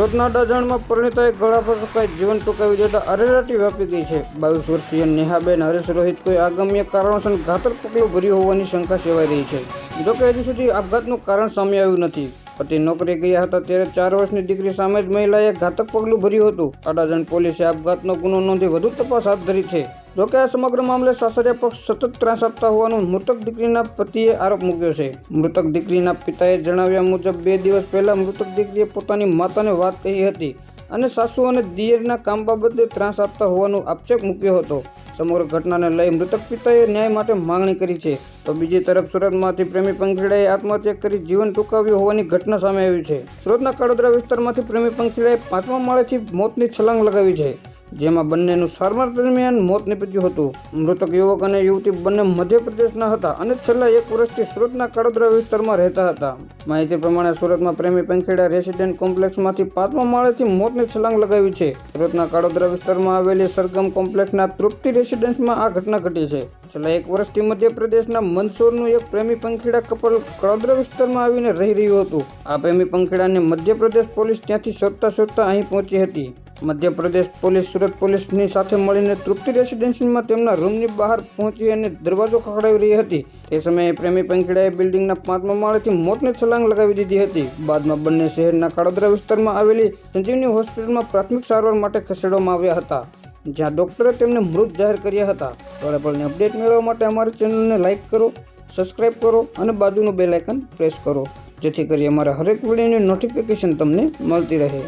સુરતના અડાજણમાં પરિણીતાએ ગળા પર રોકાઈ જીવન ટૂંકાવી દેતા અરેરાટી વ્યાપી ગઈ છે। 22 વર્ષીય નેહાબેન હરેશ રોહિત કોઈ આગમ્ય કારણોસર ઘાતક પગલું ભર્યું હોવાની શંકા સેવાઈ રહી છે। જોકે હજુ સુધી આપઘાતનું કારણ સામે આવ્યું નથી। પતિ નોકરી ગયા હતા ત્યારે 4 વર્ષની દીકરી સામે જ મહિલાએ ઘાતક પગલું ભર્યું હતું। અડાજણ પોલીસે આપઘાતનો ગુનો નોંધી વધુ તપાસ હાથ ધરી છે। જોકે આ સમગ્ર મામલે સાસરિયા પક્ષ સતત ત્રાસ આપતા હોવાનું મૃતક દીકરીના પતિએ આરોપ મૂક્યો છે। મૃતક દીકરીના પિતાએ જણાવ્યા મુજબ 2 દિવસ પહેલા મૃતક દીકરીએ પોતાની માતાને વાત કહી હતી અને સાસુ અને દિયરના કામ બાબતે ત્રાસ આપતા હોવાનો આક્ષેપ મૂક્યો હતો। સમગ્ર ઘટનાને લઈ મૃતક પિતાએ ન્યાય માટે માંગણી કરી છે, તો બીજી તરફ સુરતમાંથી પ્રેમી પંખીડાએ આત્મહત્યા કરી જીવન ટૂંકાવ્યું હોવાની ઘટના સામે આવી છે। સુરતના કડોદરા વિસ્તારમાંથી પ્રેમી પંખીડાએ 5મા માળેથી મોતની છલાંગ લગાવી છે, જેમાં બંનેનું સારવાર દરમિયાન મોત નીપજ્યું હતું। મૃતક યુવક અને યુવતી બંને મધ્યપ્રદેશના હતા અને છેલ્લા 1 વર્ષથી સુરતના કડોદરા વિસ્તારમાં રહેતા હતા। માહિતી પ્રમાણે સુરતમાં પ્રેમી પંખીડા રેસિડેન્ટ કોમ્પ્લેક્સમાંથી 5મા માળેથી મોતની છલાંગ લગાવી છે। સુરતના કડોદરા વિસ્તારમાં આવેલી સરગમ કોમ્પ્લેક્સના તૃપ્તિ રેસિડેન્સમાં આ ઘટના ઘટી છે। છેલ્લા 1 વર્ષથી મધ્યપ્રદેશના મંદસૌરનું એક પ્રેમી પંખીડા કપલ કડોદરા વિસ્તારમાં આવીને રહી રહ્યું હતું। આ પ્રેમી પંખીડાને મધ્યપ્રદેશ પોલીસ ત્યાંથી શોધતા અહીં પહોંચી હતી। મધ્યપ્રદેશ પોલીસ સુરત પોલીસની સાથે મળીને તૃપ્તિ રેસિડેન્સીમાં તેમના રૂમની બહાર પહોંચી અને દરવાજો ખખડાવી રહી હતી। તે સમયે પ્રેમી પંખીડાએ બિલ્ડિંગના 5મા માળેથી મોતની છલાંગ લગાવી દીધી હતી। બાદમાં બંને શહેરના કડોદરા વિસ્તારમાં આવેલી સંજીવની હોસ્પિટલમાં પ્રાથમિક સારવાર માટે ખસેડવામાં આવ્યા હતા, જ્યાં ડોક્ટરે તેમને મૃત જાહેર કર્યા હતા। પળે અપડેટ મેળવવા માટે અમારી ચેનલને લાઇક કરો, સબસ્ક્રાઇબ કરો અને બાજુનું બેલ આઇકન પ્રેસ કરો, જેથી કરી અમારા હરેક વિડીયોની નોટિફિકેશન તમને મળતી રહે।